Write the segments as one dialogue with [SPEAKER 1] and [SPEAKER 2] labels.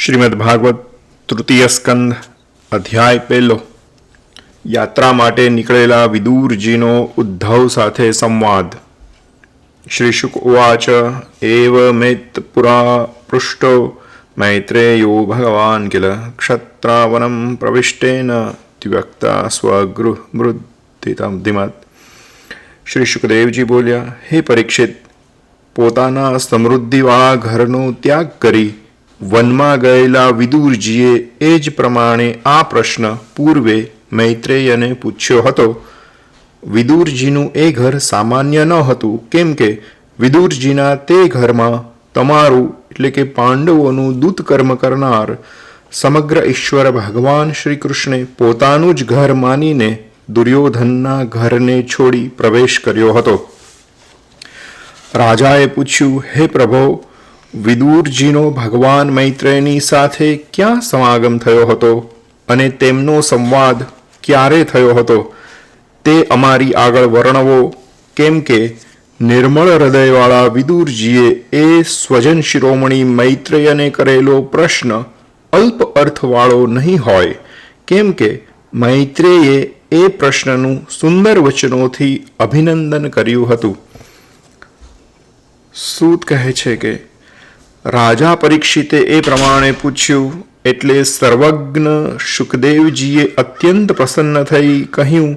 [SPEAKER 1] શ્રીમદ ભાગવત તૃતીય સ્કંદ અધ્યાય પહેલો. યાત્રા માટે નીકળેલા વિદુરજીનો ઉદ્ધવ સાથે સંવાદ. શ્રી શુક ઉવાચ એવ મેત પુરા પૃષ્ટો મૈત્રેયો ભગવાન કિલ ક્ષત્રાવનમ પ્રવિષ્ટેન દ્વ્યક્તા સ્વગૃહ મૃદ્ધિમત. શ્રી શુકદેવજી બોલ્યા, હે પરીક્ષિત, પોતાના સમૃદ્ધિવાળા ઘરનો ત્યાગ કરી વનમાં ગયેલા વિદુરજીએ એ જ પ્રમાણે આ પ્રશ્ન પૂર્વે મૈત્રેયને પૂછ્યો હતો. વિદુરજીનું એ ઘર સામાન્ય ન હતું, કેમ કે વિદુરજીના તે ઘરમાં તમારું એટલે કે પાંડવોનું દૂતકર્મ કરનાર સમગ્ર ઈશ્વર ભગવાન શ્રી કૃષ્ણે પોતાનું જ ઘર માનીને દુર્યોધનના ઘરને છોડી પ્રવેશ કર્યો હતો. રાજાએ પૂછ્યું, હે પ્રભો, વિદુરજીનો ભગવાન મૈત્રેયની સાથે ક્યાં સમાગમ થયો હતો અને તેમનો સંવાદ ક્યારે થયો હતો તે અમારી આગળ વર્ણવો, કેમ કે નિર્મળ હૃદયવાળા વિદુરજીએ એ સ્વજન શિરોમણી મૈત્રેયને કરેલો પ્રશ્ન અલ્પ અર્થવાળો નહીં હોય, કેમ કે મૈત્રેયે એ પ્રશ્નનું સુંદર વચનોથી અભિનંદન કર્યું હતું. સૂત કહે છે કે રાજા પરીક્ષિતે એ પ્રમાણે પૂછ્યું એટલે સર્વજ્ઞ શુકદેવજીએ અત્યંત પ્રસન્ન થઈ કહ્યું,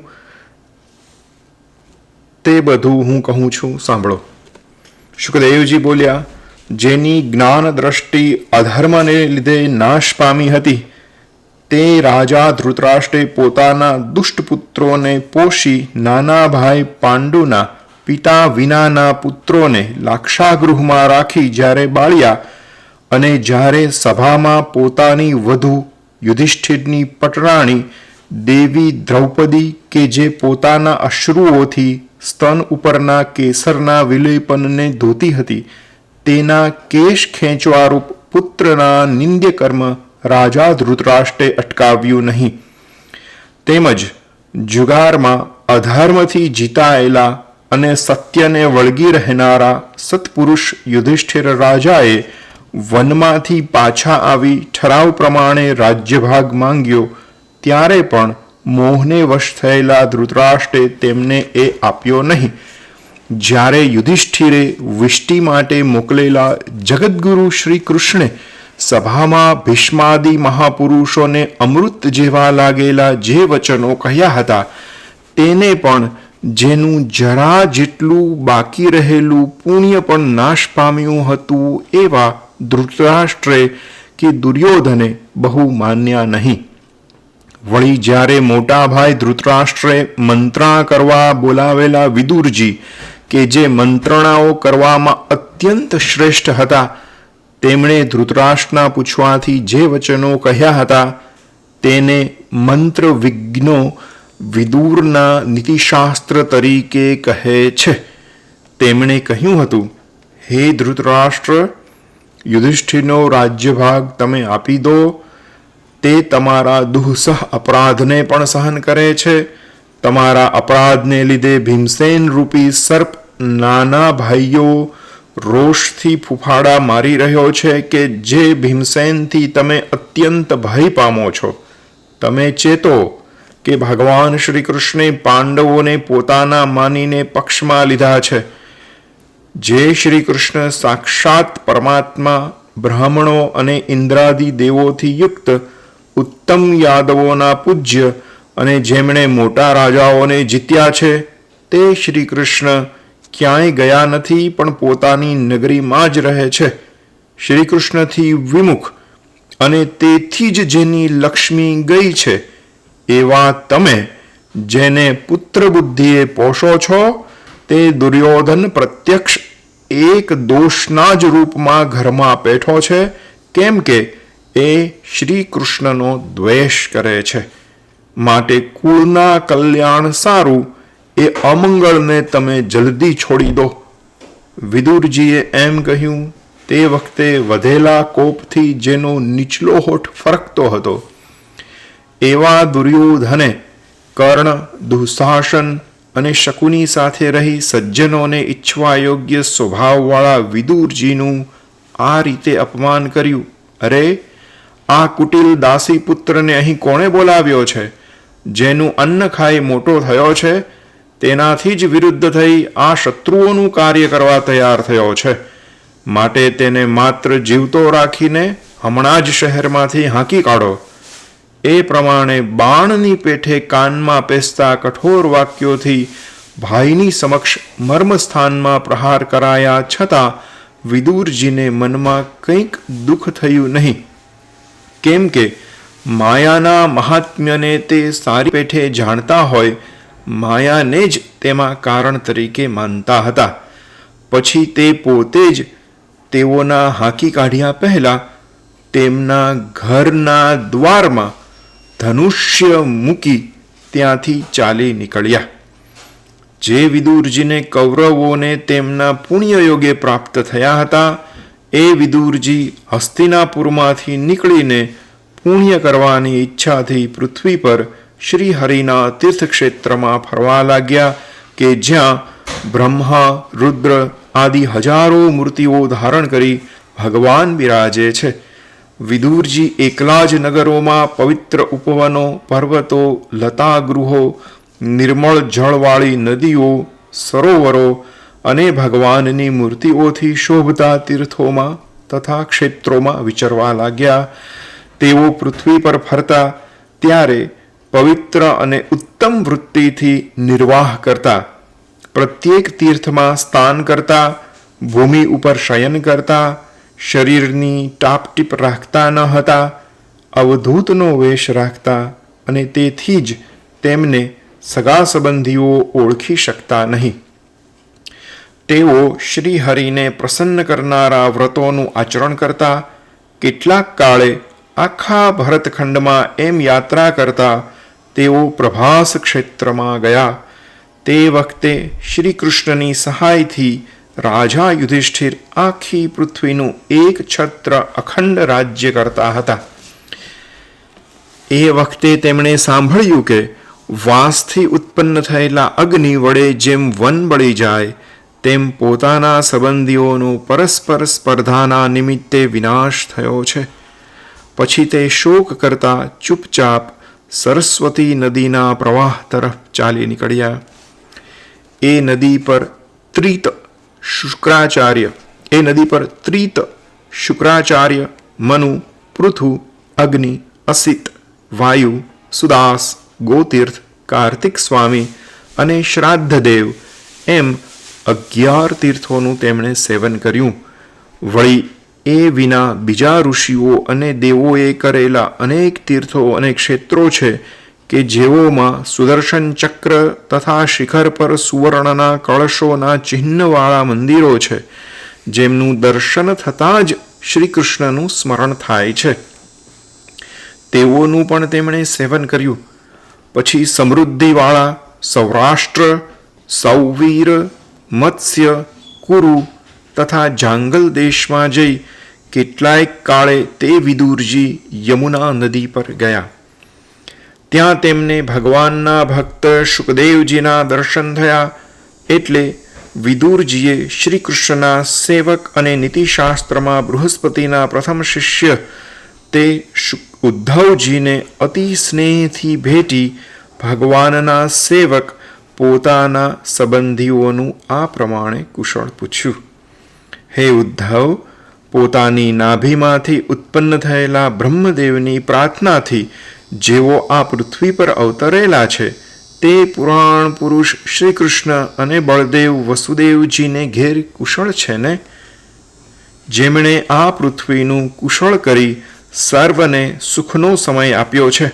[SPEAKER 1] તે બધું હું કહું છું, સાંભળો. શુકદેવજી બોલ્યા, જેની જ્ઞાન દ્રષ્ટિ અધર્મને લીધે નાશ પામી હતી તે રાજા ધૃતરાષ્ટ્રે પોતાના દુષ્ટ પુત્રોને પોષી નાના ભાઈ પાંડુના પિતા વિનાના પુત્રોને લાક્ષાગૃહમાં રાખી જ્યારે બાળ્યા અને જ્યારે સભામાં પોતાની વધુ યુધિષ્ઠિરની પટરાણી દેવી દ્રૌપદી કે જે પોતાના અશ્રુઓથી સ્તન ઉપરના કેસરના વિલેપનને ધોતી હતી તેના કેશ ખેંચવારૂપ પુત્રના નિંદ્ય કર્મ રાજા ધૃતરાષ્ટ્રે અટકાવ્યું નહીં. તેમજ જુગારમાં અધર્મથી જીતાયેલા અને સત્યને વળગી રહેનારા સત્પુરુષ યુધિષ્ઠિર રાજાએ વનમાંથી પાછા આવી ઠરાવ પ્રમાણે રાજ્યભાગ માંગ્યો ત્યારે પણ મોહને વશ થયેલા ધૃતરાષ્ટ્રે તેમને એ આપ્યો નહીં. જ્યારે યુધિષ્ઠિરે વિષ્ટિ માટે મોકલેલા જગદગુરુ શ્રી કૃષ્ણે સભામાં ભીષ્માદિ મહાપુરુષોને અમૃત જેવા લાગેલા જે વચનો કહ્યા હતા તેને પણ જેનું જરા જેટલું બાકી રહેલું પુણ્ય પણ નાશ પામ્યું હતું એવા ધૃતરાષ્ટ્રે કે દુર્યોધને બહુ માન્યા નહીં. વળી જ્યારે મોટા ભાઈ ધૃતરાષ્ટ્રે મંત્રણા કરવા બોલાવેલા વિદુરજી કે જે મંત્રણાઓ કરવામાં અત્યંત શ્રેષ્ઠ હતા તેમણે ધૃતરાષ્ટ્રના પૂછવાથી જે વચનો કહ્યા હતા તેને મંત્ર વિજ્ઞો વિદુરના નીતિશાસ્ત્ર તરીકે કહે છે. તેમણે કહ્યું હતું, હે ધૃતરાષ્ટ્ર, યુધિષ્ઠિરનો રાજ્યભાગ તમે આપી દો. તે તમારા દુઃસહ અપરાધને પણ સહન કરે છે. તમારા અપરાધને લીધે ભીમસેન રૂપી સર્પ નાના ભાઈઓ રોષથી ફૂફાડા મારી રહ્યો છે કે જે ભીમસેનથી તમે અત્યંત ભય પામો છો. તમે ચેતો કે ભગવાન શ્રી કૃષ્ણે પાંડવોને પોતાના માનીને પક્ષમાં લીધા છે. જે શ્રી કૃષ્ણ સાક્ષાત પરમાત્મા, બ્રાહ્મણો અને ઇન્દ્રાદિ દેવોથી યુક્ત ઉત્તમ યાદવોના પૂજ્ય અને જેમણે મોટા રાજાઓને જીત્યા છે તે શ્રી કૃષ્ણ ક્યાંય ગયા નથી પણ પોતાની નગરીમાં જ રહે છે. શ્રી કૃષ્ણથી વિમુખ અને તેથી જ જેની લક્ષ્મી ગઈ છે એવા તમે જેને પુત્ર બુદ્ધિએ પોષો છો તે દુર્યોધન પ્રત્યક્ષ એક દોષના જ રૂપમાં ઘરમાં બેઠો છે, કેમ કે એ શ્રી કૃષ્ણનો દ્વેષ કરે છે. માટે કુળના કલ્યાણ સારું એ અમંગળને તમે જલ્દી છોડી દો. વિદુરજીએ એમ કહ્યું તે વખતે વધેલા કોપથી જેનો નીચલો હોઠ ફરકતો હતો એવા દુર્યોધને કર્ણ, દુઃશાસન અને શકુની સાથે રહી સજ્જનોને ઈચ્છવા યોગ્ય સ્વભાવવાળા વિદુરજીનું આ રીતે અપમાન કર્યું. અરે, આ કુટિલ દાસી પુત્રને અહીં કોણે બોલાવ્યો છે? જેનું અન્ન ખાઈ મોટો થયો છે, તેનાથી જ વિરુદ્ધ થઈ આ શત્રુઓનું કાર્ય કરવા તૈયાર થયો છે. માટે તેને માત્ર જીવતો રાખીને હમણાં જ શહેરમાંથી હાંકી કાઢો. એ પ્રમાણે બાણની પેઠે કાનમાં પેસતા કઠોર વાક્યોથી ભાઈની સમક્ષ મર્મસ્થાનમાં પ્રહાર કરાયા છતાં વિદુરજીને મનમાં કંઈક દુઃખ થયું નહીં. કેમ કે માયાના મહાત્મ્યને તે સારી પેઠે જાણતા હોય, માયાને જ તેમાં કારણ તરીકે માનતા હતા. પછી તે પોતે જ તેઓના હાંકી કાઢ્યા પહેલા તેમના ઘરના દ્વારમાં ધનુષ્ય મૂકી ત્યાંથી ચાલી નીકળ્યા. જે વિદુરજીને કૌરવોને તેમના પુણ્યયોગે પ્રાપ્ત થયા હતા, એ વિદુરજી હસ્તિનાપુરમાંથી નીકળીને પુણ્ય કરવાની ઈચ્છાથી પૃથ્વી પર શ્રી હરિના તીર્થક્ષેત્રમાં ફરવા લાગ્યા કે જ્યાં બ્રહ્મા, રુદ્ર આદિ હજારો મૂર્તિઓ ધારણ કરી ભગવાન બિરાજે છે. વિદુરજી એકલા જ નગરોમાં પવિત્ર ઉપવનો, પર્વતો, લતાગૃહો, નિર્મળ જળવાળી નદીઓ, સરોવરો અને ભગવાનની મૂર્તિઓથી શોભતા તીર્થોમાં તથા ક્ષેત્રોમાં વિચરવા લાગ્યા. તેઓ પૃથ્વી પર ફરતા ત્યારે પવિત્ર અને ઉત્તમ વૃત્તિથી નિર્વાહ કરતા, પ્રત્યેક તીર્થમાં સ્નાન કરતા, ભૂમિ ઉપર શયન કરતા, શરીરની ટાપટીપ રાખતા ન હતા, અવધૂતનો વેશ રાખતા અને તેથી જ તેમને સગા સંબંધીઓ ઓળખી શકતા નહીં. તેઓ શ્રી હરિને પ્રસન્ન કરનારા વ્રતોનું આચરણ કરતા, કેટલાક કાળે આખા ભરતખંડમાં એમ યાત્રા કરતા તેઓ પ્રભાસ ક્ષેત્રમાં ગયા. તે વખતે શ્રી કૃષ્ણની સહાયથી રાજા યુધિષ્ઠિર આખી પૃથ્વીનું એક છત્ર અખંડ રાજ્ય કરતા હતા. એ વખતે તેમણે સાંભળ્યું કે વાંસથી ઉત્પન્ન થયેલા અગ્નિ વડે જેમ વન બળી જાય, તેમ પોતાના સંબંધીઓનો પરસ્પર સ્પર્ધાના નિમિત્તે વિનાશ થયો છે. પછી તે શોક કરતા ચૂપચાપ સરસ્વતી નદીના પ્રવાહ તરફ ચાલી નીકળ્યા. એ નદી પર ત્રીત શુક્રાચાર્ય, મનુ, પૃથુ, અગ્નિ, અસિત, વાયુ, સુદાસ, ગોતીર્થ, કાર્તિક સ્વામી અને શ્રાદ્ધદેવ એમ 11 તીર્થોનું તેમણે સેવન કર્યું. વળી એ વિના બીજા ઋષિઓ અને દેવોએ કરેલા અનેક તીર્થો અને ક્ષેત્રો છે કે જેઓમાં સુદર્શન ચક્ર તથા શિખર પર સુવર્ણના કળશોના ચિહ્નવાળા મંદિરો છે, જેમનું દર્શન થતાં જ શ્રી કૃષ્ણનું સ્મરણ થાય છે. તેઓનું પણ તેમણે સેવન કર્યું. પછી સમૃદ્ધિવાળા સૌરાષ્ટ્ર, સૌવીર, મત્સ્ય, કુરુ તથા જાંગલ દેશમાં જઈ કેટલાય કાળે તે વિદુરજી યમુના નદી પર ગયા. ત્યાં તેમને ભગવાનના ભક્ત શુકદેવજીના દર્શન થયા. એટલે વિદુરજીએ શ્રી કૃષ્ણના સેવક અને નીતિશાસ્ત્રમાં બૃહસ્પતિના પ્રથમ શિષ્ય તે ઉદ્ધવજીને અતિ સ્નેહથી ભેટી ભગવાનના સેવક પોતાના સંબંધીઓનું આ પ્રમાણે કુશળ પૂછ્યું. હે ઉદ્ધવ, પોતાની નાભીમાંથી ઉત્પન્ન થયેલા બ્રહ્મદેવની પ્રાર્થનાથી જેઓ આ પૃથ્વી પર અવતરેલા છે, તે પુરાણ પુરુષ શ્રી કૃષ્ણ અને બળદેવ વસુદેવજીને ઘેર કુશળ છે ને? જેમણે આ પૃથ્વીનું કુશળ કરી સર્વને સુખનો સમય આપ્યો છે.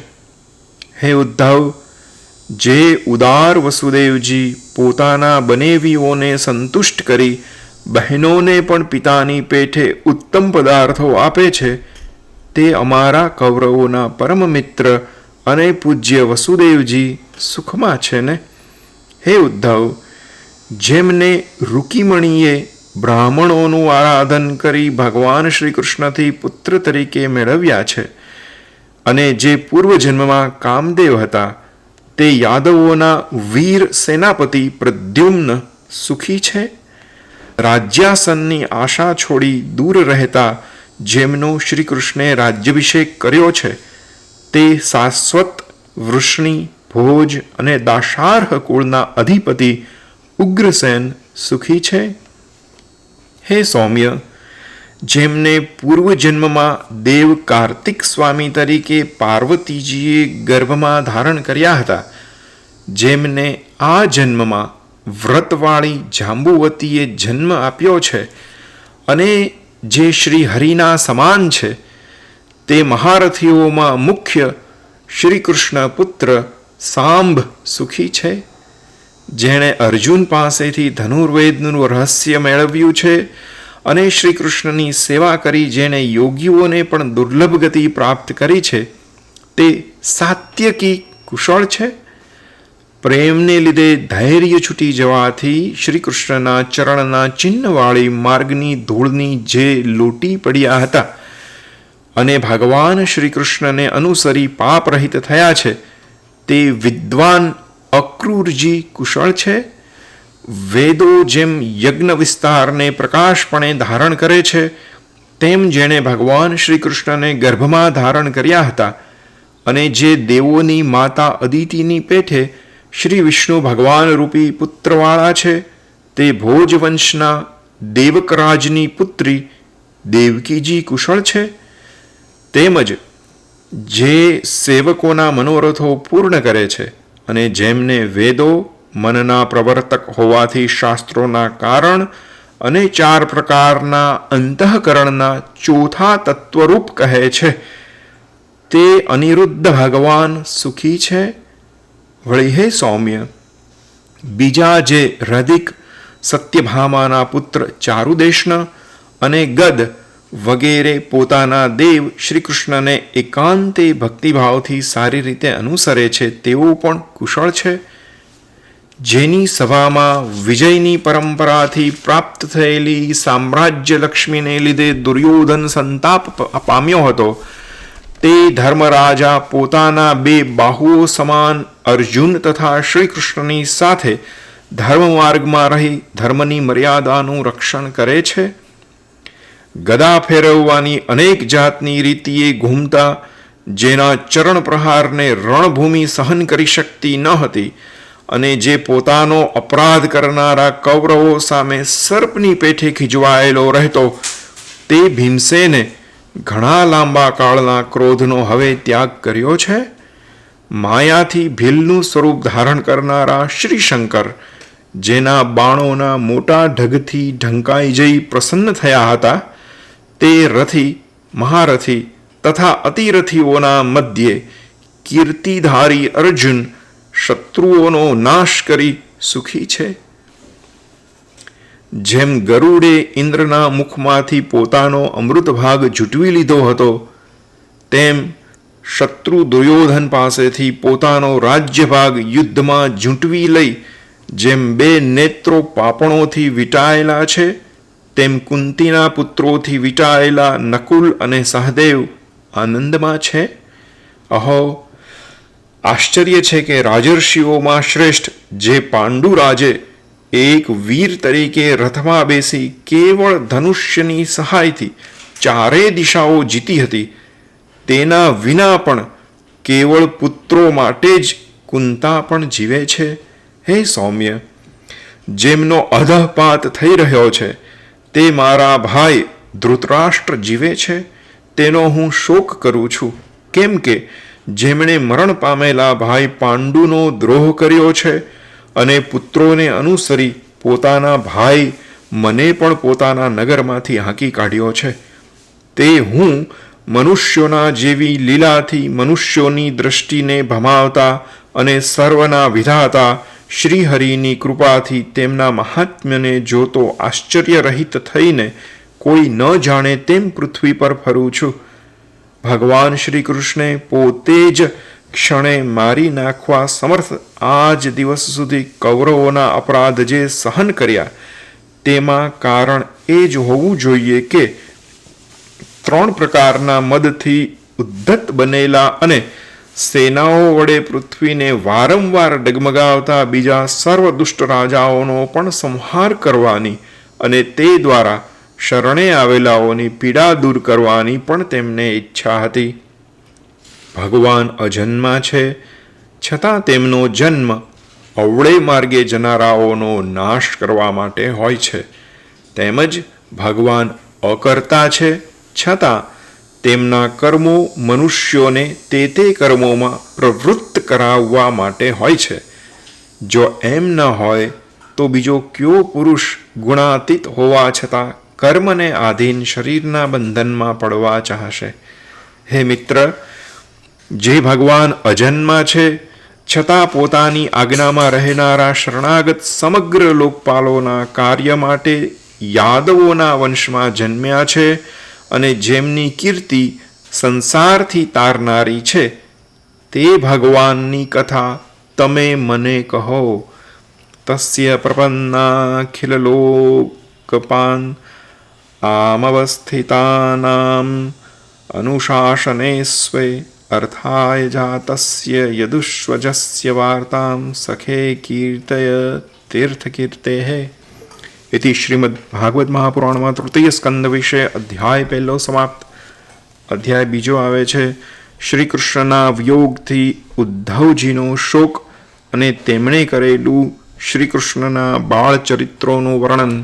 [SPEAKER 1] હે ઉદ્ધવ, જે ઉદાર વસુદેવજી પોતાના બનેવીઓને સંતુષ્ટ કરી બહેનોને પણ પિતાની પેઠે ઉત્તમ પદાર્થો આપે છે, તે અમારા કૌરવોના પરમ મિત્ર અને પૂજ્ય વસુદેવજી સુખમાં છે ને? હે ઉદ્ધવ, જેમને રુકિમણીએ બ્રાહ્મણોનું આરાધન કરી ભગવાન શ્રી કૃષ્ણથી પુત્ર તરીકે મેળવ્યા છે અને જે પૂર્વજન્મમાં કામદેવ હતા, તે યાદવોના વીર સેનાપતિ પ્રદ્યુમ્ન સુખી છે? રાજ્યાસનની આશા છોડી દૂર રહેતા જેમનો શ્રી કૃષ્ણે રાજ્યાભિષેક કર્યો છે તે શાશ્વત વૃષ્ણિ, ભોજ અને દાશાર્હ કુળના અધિપતિ ઉગ્રસેન સુખી છે? હે સૌમ્ય, જેમને પૂર્વજન્મમાં દેવ કાર્તિક સ્વામી તરીકે પાર્વતીજીએ ગર્ભમાં ધારણ કર્યા હતા, જેમને આ જન્મમાં વ્રતવાળી જાંબુવતીએ જન્મ આપ્યો છે અને જે શ્રી હરિના સમાન છે, તે મહારથીઓમાં મુખ્ય શ્રી કૃષ્ણ પુત્ર સાંભ સુખી છે? જેણે અર્જુન પાસેથી ધનુર્વેદનું રહસ્ય મેળવ્યું છે અને શ્રી કૃષ્ણની સેવા કરી જેણે યોગીઓને પણ દુર્લભ ગતિ પ્રાપ્ત કરી છે, તે સાત્યકી કુશળ છે? પ્રેમને લીધે ધૈર્ય છૂટી જવાથી શ્રી કૃષ્ણના ચરણના ચિહ્નવાળી માર્ગની ધૂળની જે લૂંટી પડ્યા હતા અને ભગવાન શ્રી કૃષ્ણને અનુસરી પાપરહિત થયા છે, તે વિદ્વાન અક્રૂરજી કુશળ છે? વેદો જેમ યજ્ઞ વિસ્તારને પ્રકાશપણે ધારણ કરે છે, તેમ જેણે ભગવાન શ્રી કૃષ્ણને ગર્ભમાં ધારણ કર્યા હતા અને જે દેવોની માતા અદિતિની પેઠે શ્રી વિષ્ણુ ભગવાન રૂપી પુત્રવાળા છે, તે ભોજવંશના દેવકરાજની પુત્રી દેવકીજી કુશળ છે? તેમજ જે સેવકોના મનોરથો પૂર્ણ કરે છે અને જેમને વેદો મનના પ્રવર્તક હોવાથી શાસ્ત્રોના કારણ અને 4 પ્રકારના અંતઃકરણના ચોથા તત્વરૂપ કહે છે, તે અનિરુદ્ધ ભગવાન સુખી છે? વળી હે સૌમ્ય, બીજા જે રધિક, સત્યભામાના પુત્ર ચારુદેશન અને ગદ વગેરે પોતાના દેવ શ્રી કૃષ્ણને એકાંતે ભક્તિભાવથી સારી રીતે અનુસરે છે, તેઓ પણ કુશળ છે? જેની સભામાં વિજયની પરંપરાથી પ્રાપ્ત થયેલી સામ્રાજ્ય લક્ષ્મીને લીધે દુર્યોધન સંતાપ પામ્યો હતો, તે ધર્મરાજા પોતાના 2 બાહુઓ સમાન અર્જુન તથા શ્રી કૃષ્ણની સાથે ધર્મ માર્ગમાં રહી ધર્મની મર્યાદાનું રક્ષણ કરે છે? ગદા ફેરવવાની અનેક જાતની રીતિએ ઘૂમતા, જેના ચરણ પ્રહારને રણભૂમિ સહન કરી શકતી ન હતી અને જે પોતાનો અપરાધ કરનારા કૌરવો સામે સર્પની પેઠે ખીજવાયેલો રહેતો, તે ભીમસેને ઘણા લાંબા કાળના ક્રોધનો હવે ત્યાગ કર્યો છે? માયાથી ભીલનું સ્વરૂપ ધારણ કરનારા શ્રી શંકર, જેના બાણોના મોટા ઢગથી ઢંકાઈ જઈ પ્રસન્ન થયા હતા, તે રથી, મહારથી તથા અતિરથીઓના મધ્યે કીર્તિધારી અર્જુન શત્રુઓનો નાશ કરી સુખી છે? જેમ ગરુડે ઇન્દ્રના મુખમાંથી પોતાનો અમૃત ભાગ ઝૂંટવી લીધો હતો, તેમ શત્રુ દુર્યોધન પાસેથી પોતાનો રાજ્ય ભાગ યુદ્ધમાં ઝૂંટવી લઈ જેમ 2 નેત્રો પાપણોથી વીંટાયેલા છે, તેમ કુંતીના પુત્રોથી વીંટાયેલા નકુલ અને સહદેવ આનંદમાં છે? અહો, આશ્ચર્ય છે કે રાજર્ષિઓમાં શ્રેષ્ઠ જે પાંડુરાજે એક વીર તરીકે રથમાં બેસી કેવળ ધનુષ્યની સહાયથી 4 દિશાઓ જીતી હતી, તેના વિના પણ કેવળ પુત્રો માટે જ કુંતા પણ જીવે છે? હે સૌમ્ય, જેમનો અધઃપાત થઈ રહ્યો છે, તે મારા ભાઈ ધૃતરાષ્ટ્ર જીવે છે, તેનો હું શોક કરું છું, કેમ કે જેમણે મરણ પામેલા ભાઈ પાંડુનો દ્રોહ કર્યો છે અને પુત્રોને અનુસરી પોતાના ભાઈ મને પણ પોતાના નગરમાંથી હાંકી કાઢ્યો છે, તે હું મનુષ્યોના જેવી લીલાથી મનુષ્યોની દૃષ્ટિને ભમાવતા અને સર્વના વિધાતા શ્રીહરિની કૃપાથી તેમના મહાત્મ્યને જોતો આશ્ચર્યરહિત થઈને કોઈ ન જાણે તેમ પૃથ્વી પર ફરું છું. ભગવાન શ્રી કૃષ્ણે પોતે જ ક્ષણે મારી નાખવા સમર્થ આજ દિવસ સુધી કૌરવોના અપરાધ જે સહન કર્યા, તેમાં કારણ એ જ હોવું જોઈએ કે 3 પ્રકારના મદથી ઉદ્ધત બનેલા અને સેનાઓ વડે પૃથ્વીને વારંવાર ડગમગાવતા બીજા સર્વ દુષ્ટ રાજાઓનો પણ સંહાર કરવાની અને તે દ્વારા શરણે આવેલાઓની પીડા દૂર કરવાની પણ તેમને ઈચ્છા હતી. ભગવાન અજન્મા છે, છતાં તેમનો જન્મ અવળે માર્ગે જનારાઓનો નાશ કરવા માટે હોય છે. તેમજ ભગવાન અકર્તા છે, છતાં તેમના કર્મો મનુષ્યોને તે કર્મોમાં પ્રવૃત્ત કરાવવા માટે હોય છે. જો એમ ન હોય તો બીજો કયો પુરુષ ગુણાતીત હોવા છતાં કર્મને આધીન શરીરના બંધનમાં પડવા ચાહશે? હે મિત્ર, જે ભગવાન અજન્મા છે, છતાં પોતાની આજ્ઞામાં રહેનારા શરણાગત સમગ્ર લોકપાલોના કાર્ય માટે યાદવોના વંશમાં જન્મ્યા છે અને જેમની કીર્તિ સંસારથી તારનારી છે, તે ભગવાનની કથા તમે મને કહો. તસ્ય પ્રપન્નાખિલ લોકપાન આમવસ્થિતાનામ અનુશાસને સ્વે અર્થાય જાતસ્ય યદુષ્વજસ્ય વાર્તામ સખે કીર્તય તીર્થકીર્તેઃ. इति श्रीमद् भागवत महापुराणમાં તૃતીય સ્કંદ વિશે અધ્યાય પહેલો સમાપ્ત. અધ્યાય બીજો આવે છે શ્રી કૃષ્ણના વિયોગથી ઉદ્ધવજીનો શોક અને તેમણે કરેલું શ્રી કૃષ્ણના બાળ ચરિત્રોનું વર્ણન.